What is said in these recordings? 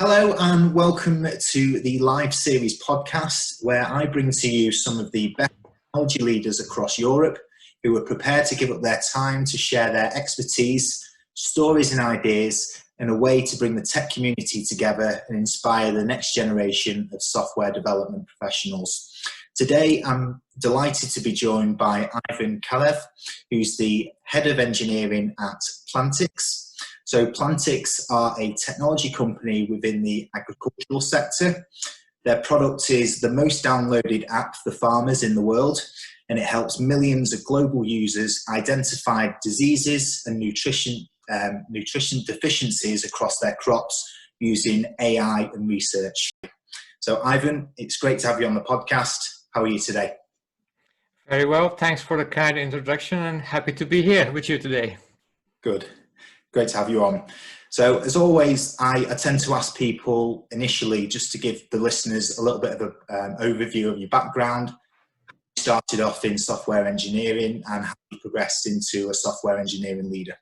Hello and welcome to the live series podcast where I bring to you some of the best technology leaders across Europe who are prepared to give up their time to share their expertise, stories and ideas and a way to bring the tech community together and inspire the next generation of software development professionals. Today I'm delighted to be joined by Ivan Kalev, who's the Head of Engineering at Plantix. So Plantix are a technology company within the agricultural sector. Their product is the most downloaded app for farmers in the world, and it helps millions of global users identify diseases and nutrition deficiencies across their crops using AI and research. So Ivan, it's great to have you on the podcast. How are you today? Very well. Thanks for the kind introduction and happy to be here with you today. Good. Great to have you on. So as always, I tend to ask people initially just to give the listeners a little bit of an overview of your background. You started off in software engineering and how you progressed into a software engineering leader.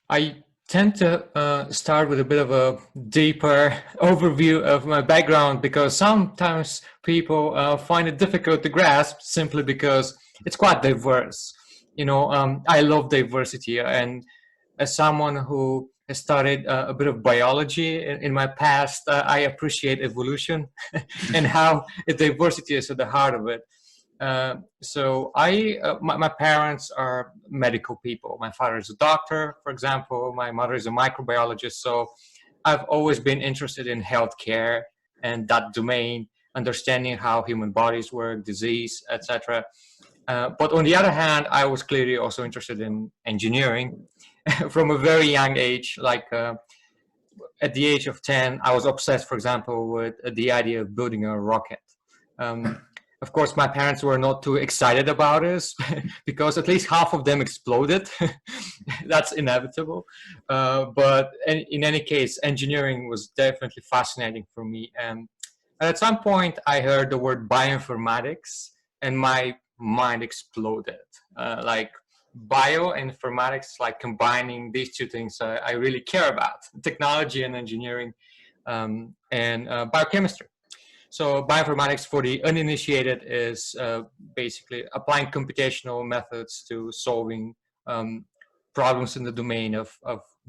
I tend to start with a bit of a deeper overview of my background because sometimes people find it difficult to grasp simply because it's quite diverse. I love diversity, and as someone who has studied a bit of biology in my past, I appreciate evolution and how diversity is at the heart of it. My parents are medical people. My father is a doctor, for example. My mother is a microbiologist. So I've always been interested in healthcare and that domain, understanding how human bodies work, disease, etc. But on the other hand, I was clearly also interested in engineering from a very young age. At the age of 10, I was obsessed, for example, with the idea of building a rocket. Of course, my parents were not too excited about this because at least half of them exploded. That's inevitable. But in any case, engineering was definitely fascinating for me. And at some point, I heard the word bioinformatics and my mind exploded. Bioinformatics, like combining these two things I really care about, technology and engineering, and biochemistry. So bioinformatics, for the uninitiated, is basically applying computational methods to solving problems in the domain of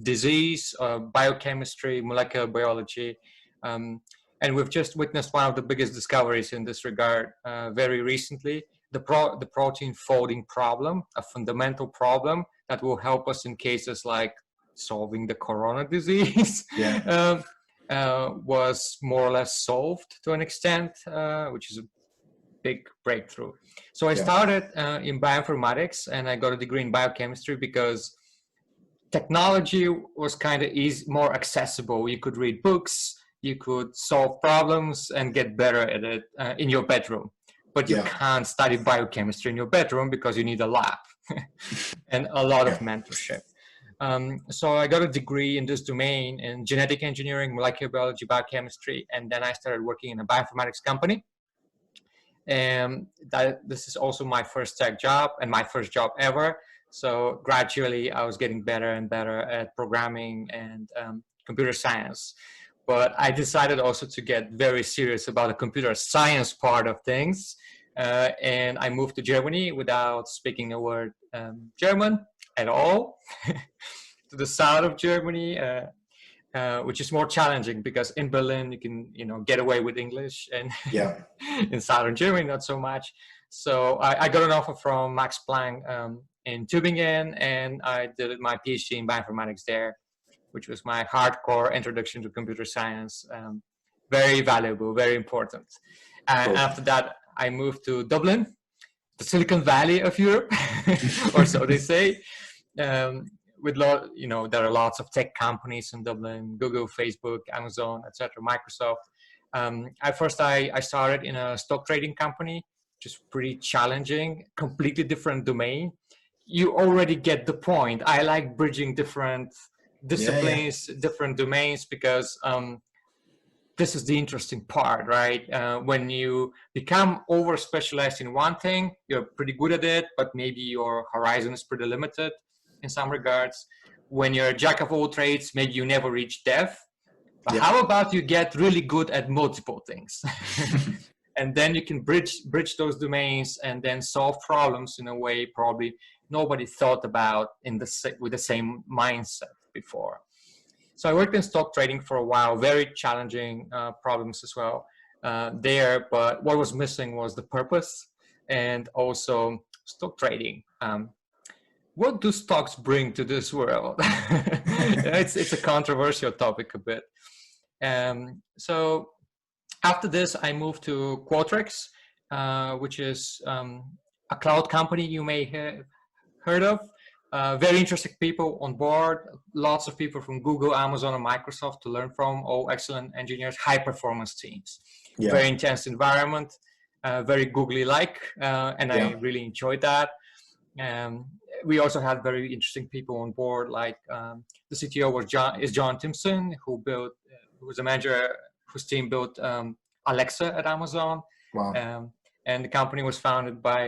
disease, biochemistry, molecular biology. And we've just witnessed one of the biggest discoveries in this regard very recently, the protein folding problem, a fundamental problem that will help us in cases like solving the corona disease. Yeah. Was more or less solved to an extent, which is a big breakthrough. So I started in bioinformatics and I got a degree in biochemistry because technology was kind of more accessible. You could read books, you could solve problems and get better at it in your bedroom. But you can't study biochemistry in your bedroom because you need a lab and a lot of mentorship. So I got a degree in this domain in genetic engineering, molecular biology, biochemistry, and then I started working in a bioinformatics company. And this is also my first tech job and my first job ever. So gradually I was getting better and better at programming and computer science. But I decided also to get very serious about the computer science part of things. And I moved to Germany without speaking a word German at all, to the south of Germany, which is more challenging because in Berlin you can get away with English, and in southern Germany not so much. So I got an offer from Max Planck in Tübingen, and I did my PhD in bioinformatics there, which was my hardcore introduction to computer science. Very valuable, very important. Cool. After that, I moved to Dublin, the Silicon Valley of Europe, or so they say. There are lots of tech companies in Dublin: Google, Facebook, Amazon, etc., Microsoft. I started in a stock trading company, which is pretty challenging, completely different domain. You already get the point. I like bridging different disciplines, different domains, because this is the interesting part, right? When you become over specialized in one thing, you're pretty good at it, but maybe your horizon is pretty limited in some regards. When you're a jack of all trades, maybe you never reach dev, But Yeah. how about you get really good at multiple things? And then you can bridge those domains and then solve problems in a way probably nobody thought about with the same mindset before. So I worked in stock trading for a while, very challenging problems as well there. But what was missing was the purpose and also stock trading. What do stocks bring to this world? It's a controversial topic a bit. So after this, I moved to Qualtrics, which is a cloud company you may have heard of. Very interesting people on board, lots of people from Google, Amazon, and Microsoft to learn from, all excellent engineers, high performance teams. Yeah. Very intense environment, very Googly-like, and yeah. I really enjoyed that. We also had very interesting people on board, like the CTO is John Timpson, who was a manager whose team built Alexa at Amazon. Wow. And the company was founded by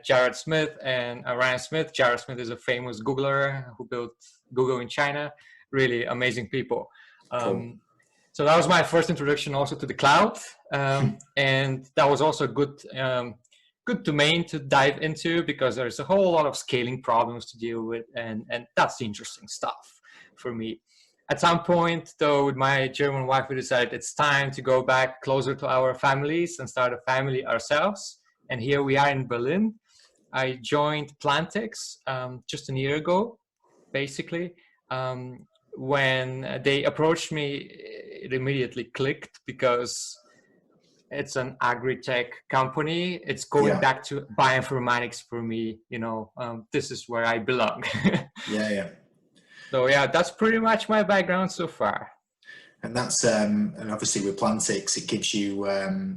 Jared Smith and Ryan Smith. Jared Smith is a famous Googler who built Google in China. Really amazing people. Cool. So that was my first introduction also to the cloud. And that was also good domain to dive into because there's a whole lot of scaling problems to deal with. And that's the interesting stuff for me. At some point, though, with my German wife, we decided it's time to go back closer to our families and start a family ourselves. And here we are in Berlin. I joined Plantix just a year ago, basically. When they approached me, it immediately clicked because it's an agri-tech company. It's going back to bioinformatics for me. You know, this is where I belong. Yeah. So yeah, that's pretty much my background so far. And that's and obviously with Plantix, it gives you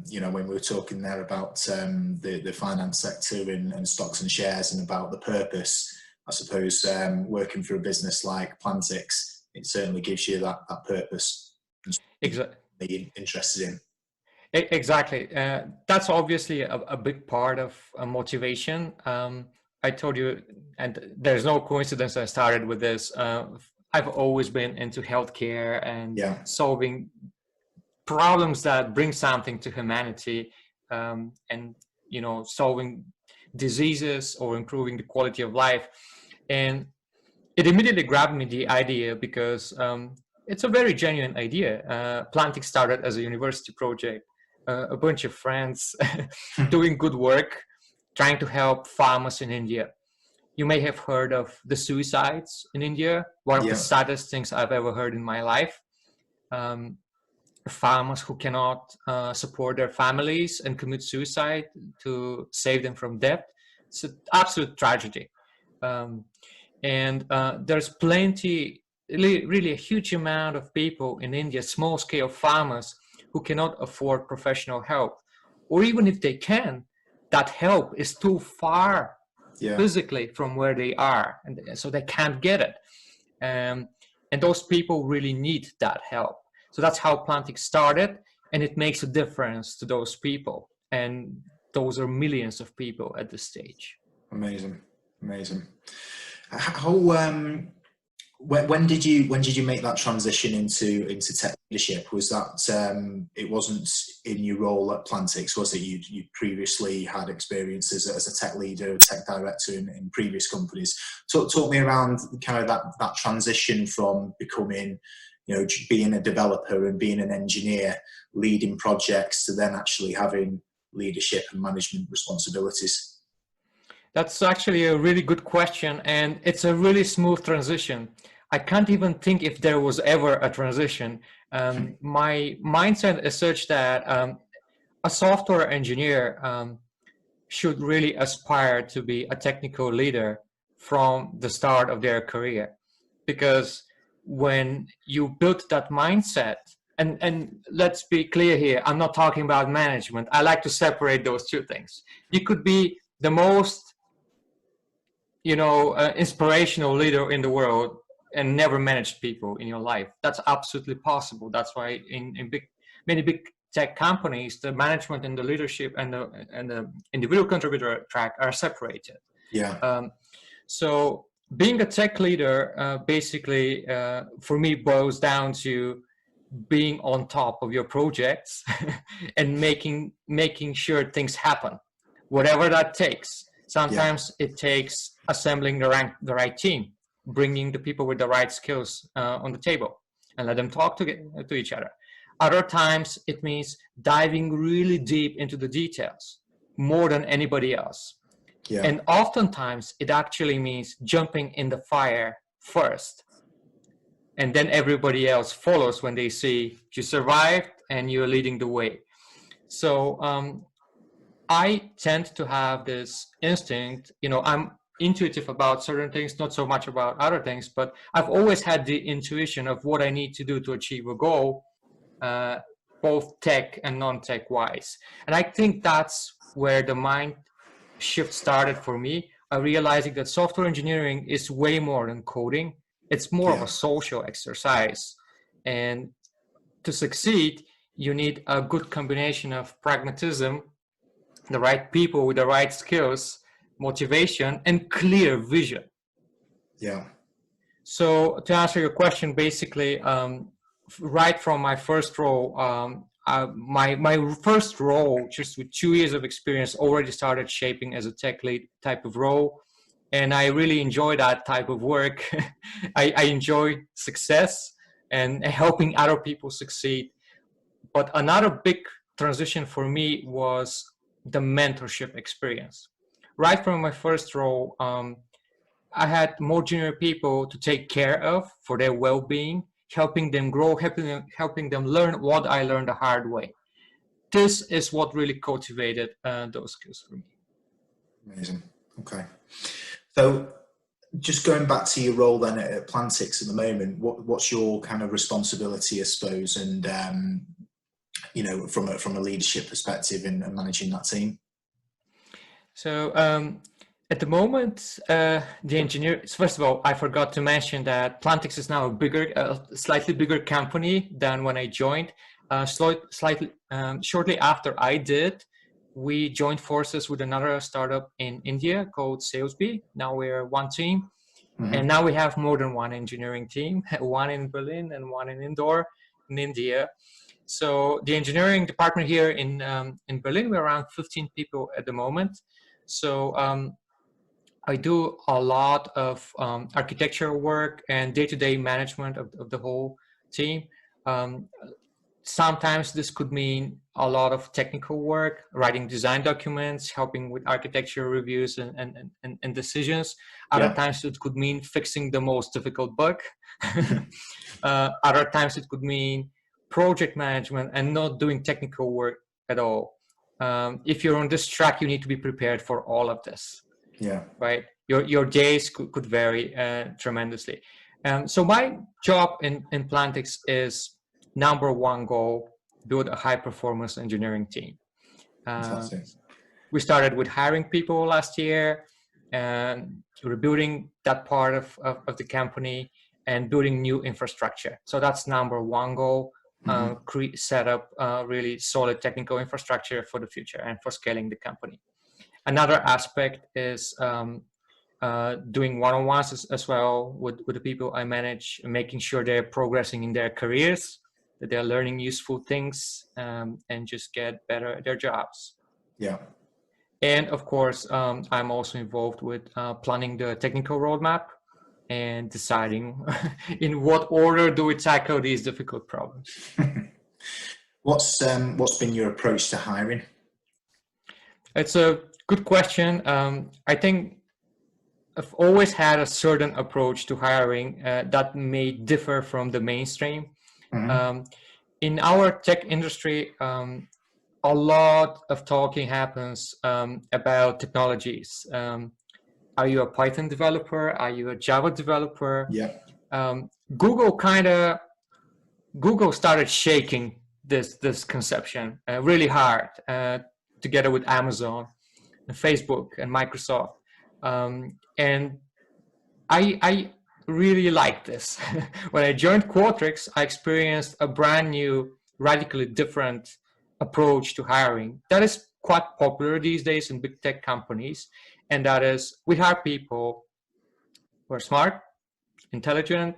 you know, when we were talking there about the finance sector and stocks and shares and about the purpose, I suppose working for a business like Plantix, it certainly gives you that purpose. Exactly. That you're interested in. Exactly. That's obviously a big part of motivation. I told you, and there's no coincidence I started with this. I've always been into healthcare and solving problems that bring something to humanity, and you know, solving diseases or improving the quality of life. And it immediately grabbed me the idea because it's a very genuine idea. Plantix started as a university project, a bunch of friends doing good work, trying to help farmers in India. You may have heard of the suicides in India. One of the saddest things I've ever heard in my life. Farmers who cannot support their families and commit suicide to save them from death. It's an absolute tragedy. And there's plenty, really a huge amount of people in India, small-scale farmers, who cannot afford professional help. Or even if they can, that help is too far physically from where they are, and so they can't get it. And those people really need that help. So that's how Plantix started, and it makes a difference to those people. And those are millions of people at this stage. Amazing. How when did you make that transition into tech leadership? Was that it wasn't in your role at Plantix, was it? You previously had experience as a tech leader, tech director in previous companies. Talk me around kind of that transition from becoming, you know, being a developer and being an engineer, leading projects, to then actually having leadership and management responsibilities. That's actually a really good question, and it's a really smooth transition. I can't even think if there was ever a transition. My mindset is such that a software engineer should really aspire to be a technical leader from the start of their career. Because when you build that mindset, and let's be clear here, I'm not talking about management. I like to separate those two things. You could be the most, you know, inspirational leader in the world and never managed people in your life. That's absolutely possible. That's why in many big tech companies, the management and the leadership and the individual contributor track are separated. Yeah. So being a tech leader basically for me boils down to being on top of your projects and making sure things happen, whatever that takes. Yeah. Sometimes it takes assembling the right team, bringing the people with the right skills on the table and let them talk to each other. Other times it means diving really deep into the details more than anybody else. Yeah. And oftentimes it actually means jumping in the fire first, and then everybody else follows when they see you survived and you're leading the way. So I tend to have this instinct, I'm intuitive about certain things, not so much about other things, but I've always had the intuition of what I need to do to achieve a goal, both tech and non-tech wise. And I think that's where the mind shift started for me, realizing that software engineering is way more than coding. It's more of a social exercise. And to succeed, you need a good combination of pragmatism, the right people with the right skills, motivation, and clear vision. Yeah. So to answer your question, basically, right from my first role, my first role, just with 2 years of experience, already started shaping as a tech lead type of role. And I really enjoy that type of work. I enjoy success and helping other people succeed. But another big transition for me was the mentorship experience. Right from my first role, I had more junior people to take care of for their well-being, helping them grow, helping them learn what I learned the hard way. This is what really cultivated those skills for me. Amazing. Okay. So just going back to your role then at Plantix at the moment, what's your kind of responsibility, I suppose, and from a leadership perspective in managing that team? So at the moment, the engineers, first of all, I forgot to mention that Plantix is now a slightly bigger company than when I joined. Shortly after I did, we joined forces with another startup in India called Salesby. Now we're one team. Mm-hmm. And now we have more than one engineering team, one in Berlin and one in Indore in India. So the engineering department here in Berlin, we're around 15 people at the moment. So I do a lot of architectural work and day-to-day management of the whole team. Sometimes this could mean a lot of technical work, writing design documents, helping with architecture reviews and decisions. Other times it could mean fixing the most difficult bug. Other times it could mean project management and not doing technical work at all. If you're on this track, you need to be prepared for all of this. Yeah. Right. Your days could vary tremendously. So my job in Plantix is number one goal: build a high performance engineering team. We started with hiring people last year, and rebuilding that part of the company and building new infrastructure. So that's number one goal. Set up really solid technical infrastructure for the future and for scaling the company. Another aspect is doing one-on-ones as well with the people I manage, making sure they're progressing in their careers, that they're learning useful things, and just get better at their jobs. Yeah. And of course, I'm also involved with planning the technical roadmap and deciding in what order do we tackle these difficult problems. What's been your approach to hiring? It's a good question. I think I've always had a certain approach to hiring that may differ from the mainstream. In our tech industry, a lot of talking happens about technologies. Are you a Python developer? Are you a Java developer? Yeah. Google started shaking this conception really hard, together with Amazon and Facebook and Microsoft. And I really like this. When I joined Qualtrics, I experienced a brand new, radically different approach to hiring that is quite popular these days in big tech companies. And that is, we hire people We're smart, intelligent,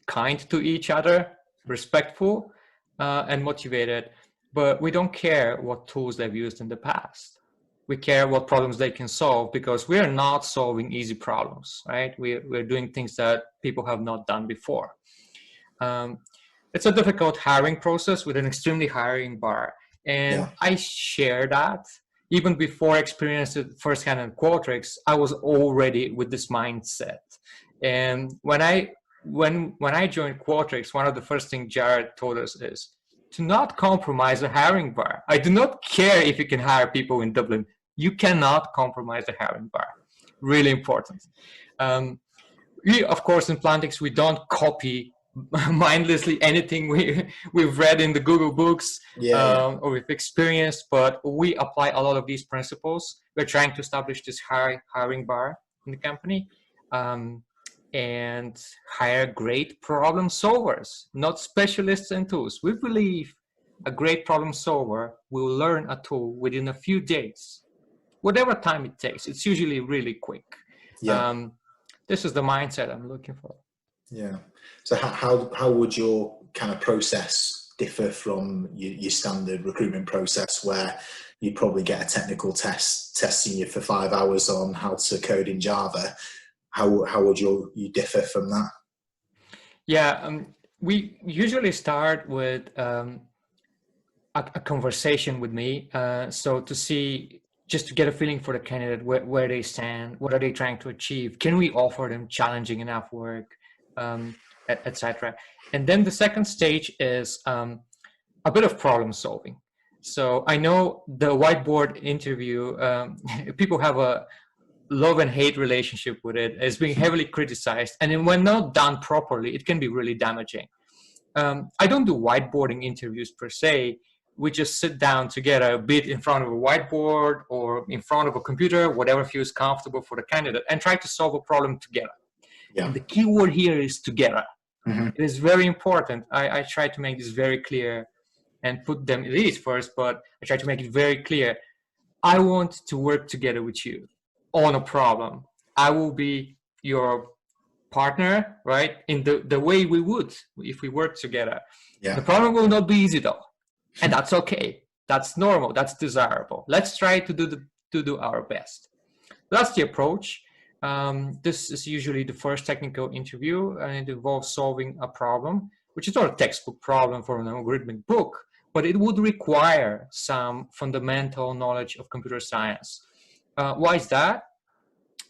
kind to each other, respectful, and motivated. But we don't care what tools they've used in the past. We care what problems they can solve, because we are not solving easy problems, right? We're doing things that people have not done before. It's a difficult hiring process with an extremely hiring bar. And I share that. Even before I experienced it firsthand in Qualtrics, I was already with this mindset. And when I joined Qualtrics, one of the first things Jared told us is to not compromise the hiring bar. I do not care if you can hire people in Dublin. You cannot compromise the hiring bar. Really important. We, of course, in Plantix, we don't copy mindlessly anything we've read in the Google books or we've experienced, but we apply a lot of these principles. We're trying to establish this high hiring bar in the company and hire great problem solvers, not specialists in tools. We believe a great problem solver will learn a tool within a few days, whatever time it takes. It's usually really quick. This is the mindset I'm looking for. Yeah. So how would your kind of process differ from your standard recruitment process, where you'd probably get a technical test testing you for 5 hours on how to code in Java? How would you differ from that? Yeah, we usually start with a conversation with me, so to see, just to get a feeling for the candidate, where they stand, what are they trying to achieve, can we offer them challenging enough work, etc. And then the second stage is a bit of problem solving. So I know the whiteboard interview, people have a love and hate relationship with it. It's being heavily criticized, and then when not done properly, it can be really damaging. I don't do whiteboarding interviews per se. We just sit down together, be it in front of a whiteboard or in front of a computer, whatever feels comfortable for the candidate, and try to solve a problem together. And the key word here is together. It is very important. I try to make this very clear and put them, it is first, but I try to make it very clear. I want to work together with you on a problem. I will be your partner, right? In the way we would if we work together. The problem will not be easy though. And that's okay. That's normal. That's desirable. Let's try to do our best. That's the approach. This is usually the first technical interview, and it involves solving a problem, which is not a textbook problem for an algorithmic book, but it would require some fundamental knowledge of computer science. Why is that?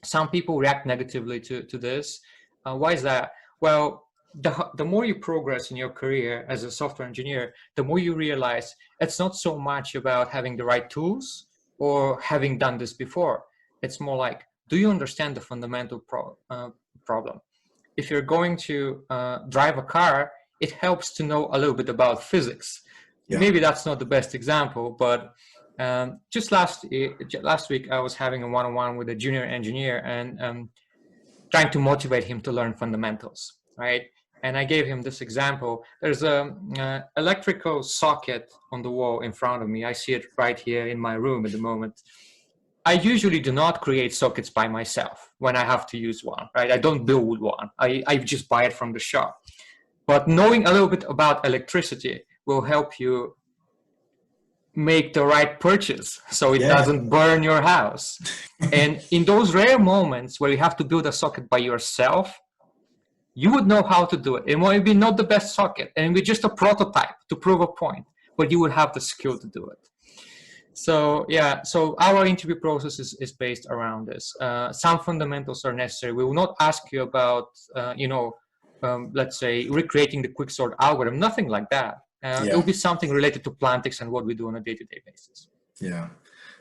Some people react negatively to this. Why is that? Well, the more you progress in your career as a software engineer, the more you realize it's not so much about having the right tools or having done this before. It's more like, do you understand the fundamental problem? If you're going to drive a car, it helps to know a little bit about physics. Maybe that's not the best example, but just last week, I was having a one-on-one with a junior engineer and trying to motivate him to learn fundamentals, right? And I gave him this example. There's a electrical socket on the wall in front of me. I see it right here in my room at the moment. I usually do not create sockets by myself when I have to use one, right? I don't build one. I just buy it from the shop. But knowing a little bit about electricity will help you make the right purchase so it doesn't burn your house. And in those rare moments where you have to build a socket by yourself, you would know how to do it. It might be not the best socket, and it would be just a prototype to prove a point, but you would have the skill to do it. So so our interview process is based around this. Some fundamentals are necessary. We will not ask you about, let's say, recreating the quicksort algorithm, nothing like that. It will be something related to Plantix and what we do on a day-to-day basis. Yeah,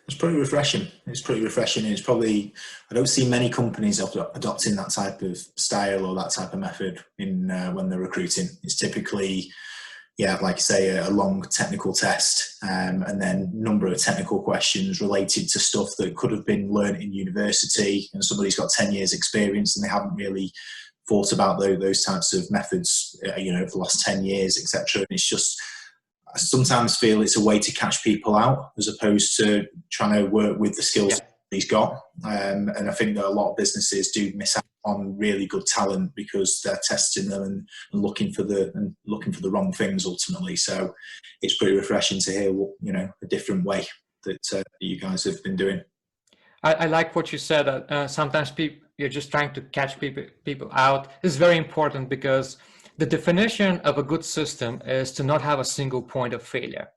it's pretty refreshing. It's pretty refreshing. It's probably, I don't see many companies adopting that type of style or that type of method in when they're recruiting. It's typically, like you say, a long technical test and then number of technical questions related to stuff that could have been learned in university, and somebody's got 10 years experience and they haven't really thought about those types of methods, for the last 10 years, etc. And it's just, I sometimes feel it's a way to catch people out as opposed to trying to work with the skills he's got. And I think that a lot of businesses do miss out on really good talent because they're testing them and looking for the wrong things ultimately. So it's pretty refreshing to hear, a different way that you guys have been doing. I like what you said. Sometimes you're just trying to catch people out. It's very important because the definition of a good system is to not have a single point of failure.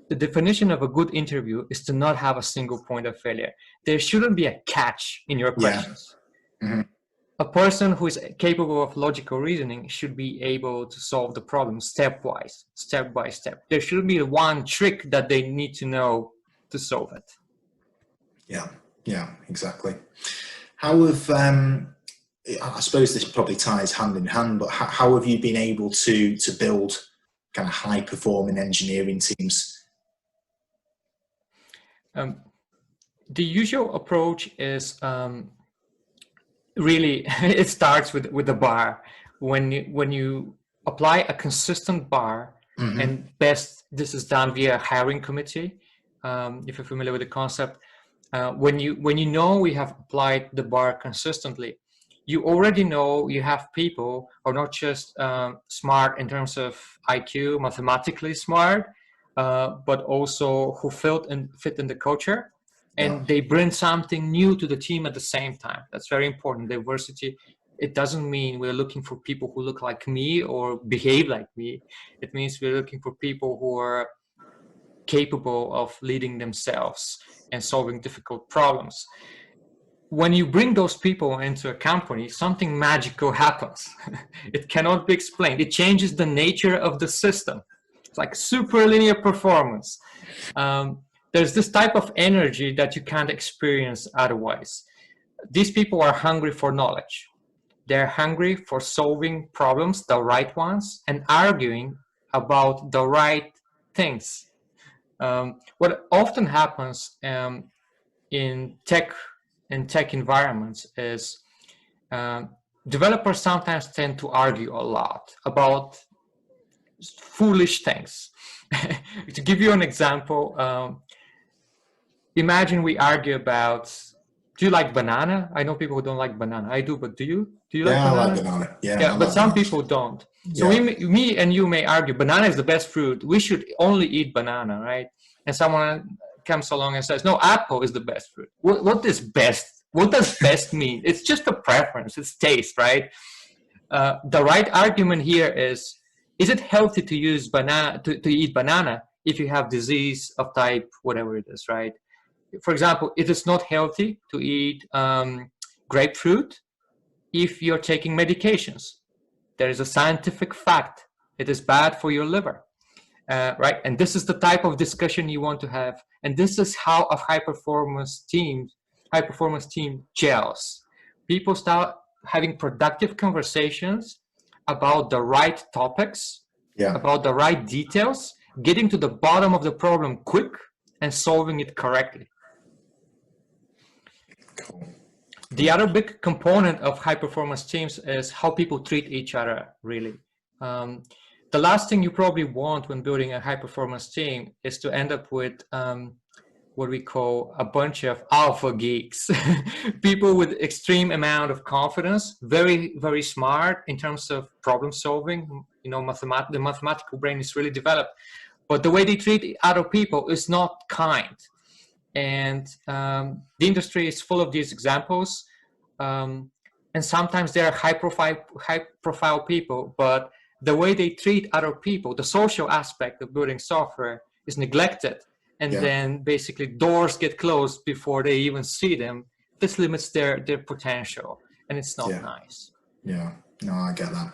The definition of a good interview is to not have a single point of failure. There shouldn't be a catch in your questions. Yeah. Mm-hmm. A person who is capable of logical reasoning should be able to solve the problem step by step. There shouldn't be one trick that they need to know to solve it. Yeah, exactly. How have, I suppose this probably ties hand in hand, but how have you been able to build kind of high performing engineering teams? The usual approach is really, it starts with the bar. When you apply a consistent bar, mm-hmm. and this is done via hiring committee, if you're familiar with the concept, when you know we have applied the bar consistently, you already know you have people who are not just smart in terms of IQ, mathematically smart, but also who fit in the culture. And they bring something new to the team at the same time. That's very important. Diversity, it doesn't mean we're looking for people who look like me or behave like me. It means we're looking for people who are capable of leading themselves and solving difficult problems. When you bring those people into a company, something magical happens. It cannot be explained. It changes the nature of the system. It's like super linear performance. There's this type of energy that you can't experience otherwise. These people are hungry for knowledge. They're hungry for solving problems, the right ones, and arguing about the right things. What often happens in tech environments is developers sometimes tend to argue a lot about foolish things. To give you an example, imagine we argue about, do you like banana? I know people who don't like banana. I do, but do you? Do you like banana? I like banana. Yeah, but some people don't. So me and you may argue, banana is the best fruit. We should only eat banana, right? And someone comes along and says, no, apple is the best fruit. What is best? What does best mean? It's just a preference. It's taste, right? The right argument here is it healthy to use to eat banana if you have disease of type whatever it is, right? For example, it is not healthy to eat grapefruit if you're taking medications. There is a scientific fact. It is bad for your liver, right? And this is the type of discussion you want to have. And this is how a high-performance team gels. People start having productive conversations about the right topics, about the right details, getting to the bottom of the problem quick and solving it correctly. Cool. The other big component of high-performance teams is how people treat each other, really. The last thing you probably want when building a high-performance team is to end up with what we call a bunch of alpha geeks, people with extreme amount of confidence, very, very smart in terms of problem solving. You know, the mathematical brain is really developed, but the way they treat other people is not kind. And the industry is full of these examples. And sometimes they are high-profile people, but the way they treat other people, the social aspect of building software is neglected. And then basically doors get closed before they even see them. This limits their potential, and it's not nice. Yeah, no, I get that.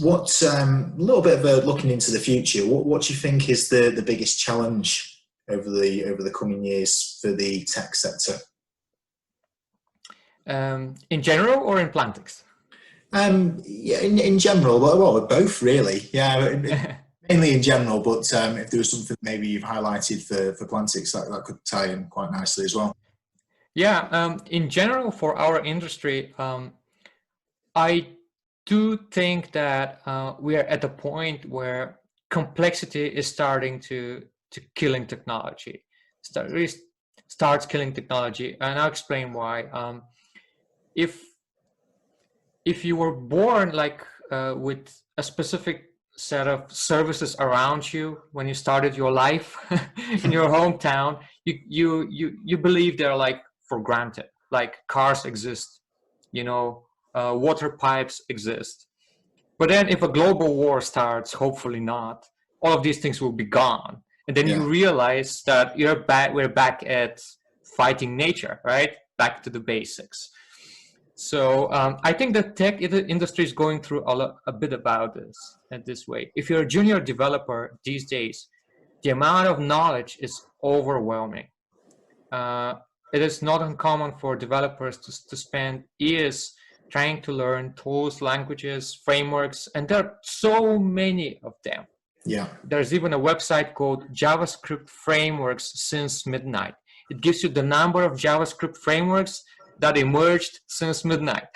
What's a little bit of a looking into the future? What do you think is the biggest challenge over the coming years for the tech sector? In general or in Plantix? In general, well, both really. Yeah. Mainly in general, but if there was something maybe you've highlighted for Plantix, that could tie in quite nicely as well. Yeah, in general for our industry, I do think that we are at a point where complexity is starting to killing technology. starts killing technology, and I'll explain why. If you were born like with a specific set of services around you when you started your life in your hometown, you believe they're like for granted, like cars exist, water pipes exist. But then if a global war starts, hopefully not, all of these things will be gone. And then you realize that we're back at fighting nature, right? Back to the basics. So I think the tech industry is going through a bit about this and this way. If you're a junior developer these days, the amount of knowledge is overwhelming. It is not uncommon for developers to spend years trying to learn tools, languages, frameworks, and there are so many of them. Yeah. There's even a website called JavaScript Frameworks Since Midnight. It gives you the number of JavaScript frameworks that emerged since midnight.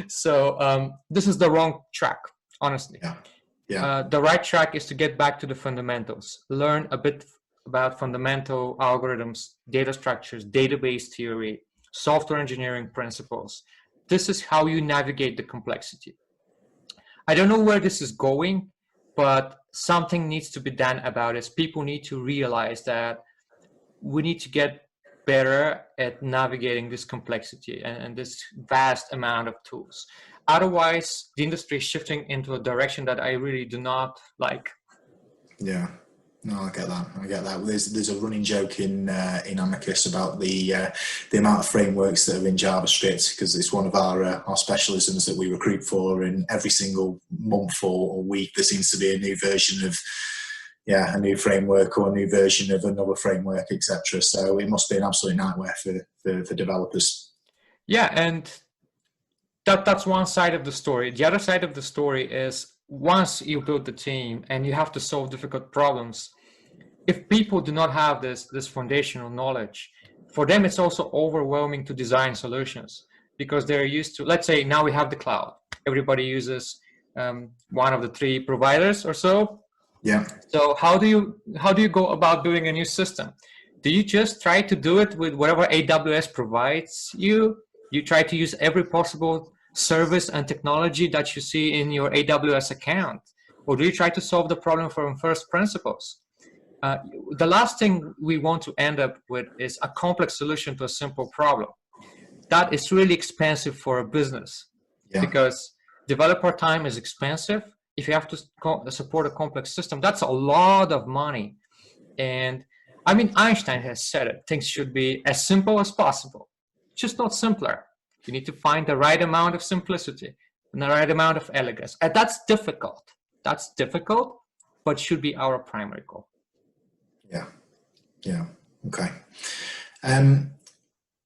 So this is the wrong track, honestly. The right track is to get back to the fundamentals, learn a bit about fundamental algorithms, data structures, database theory, software engineering principles. This is how you navigate the complexity. I don't know where this is going, but something needs to be done about it. People need to realize that we need to get better at navigating this complexity and this vast amount of tools. Otherwise, the industry is shifting into a direction that I really do not like. Yeah. No, I get that. There's a running joke in Amicus about the amount of frameworks that are in JavaScript, because it's one of our specialisms that we recruit for, and every single month or week there seems to be a new version of a new framework or a new version of another framework, etc. So it must be an absolute nightmare for developers. Yeah, and that's one side of the story. The other side of the story is once you build the team and you have to solve difficult problems, if people do not have this foundational knowledge, for them it's also overwhelming to design solutions, because they're used to, let's say now we have the cloud. Everybody uses one of the three providers or so. Yeah. So how do you go about building a new system? Do you just try to do it with whatever AWS provides you? You try to use every possible service and technology that you see in your AWS account? Or do you try to solve the problem from first principles? The last thing we want to end up with is a complex solution to a simple problem. That is really expensive for a business, because developer time is expensive. If you have to support a complex system, that's a lot of money. And I mean, Einstein has said it, things should be as simple as possible, just not simpler. You need to find the right amount of simplicity and the right amount of elegance. And that's difficult. That's difficult, but should be our primary goal. Yeah. Okay.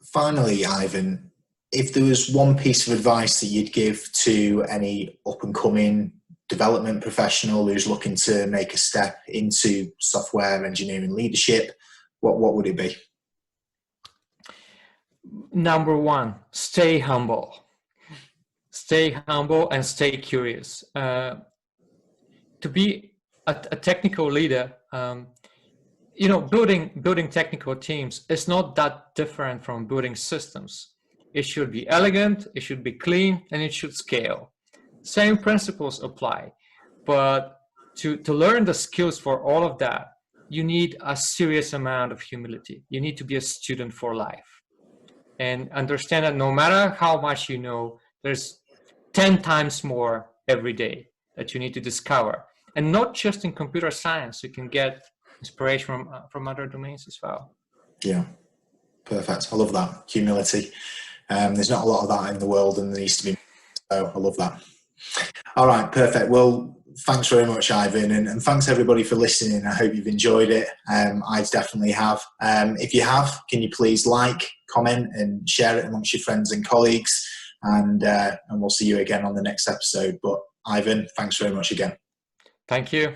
Finally, Ivan, if there was one piece of advice that you'd give to any up-and-coming development professional who's looking to make a step into software engineering leadership, what would it be? Number one, stay humble. Stay humble and stay curious. To be a technical leader, building technical teams is not that different from building systems. It should be elegant, it should be clean, and it should scale. Same principles apply, but to learn the skills for all of that, you need a serious amount of humility. You need to be a student for life and understand that no matter how much you know, there's 10 times more every day that you need to discover. And not just in computer science, you can get inspiration from other domains as well. Yeah, perfect. I love that. Humility. There's not a lot of that in the world, and there needs to be. So I love that. All right, perfect. Well, thanks very much, Ivan, and thanks everybody for listening. I hope you've enjoyed it. I definitely have. If you have, can you please like, comment, and share it amongst your friends and colleagues, and we'll see you again on the next episode. But Ivan, thanks very much again. Thank you.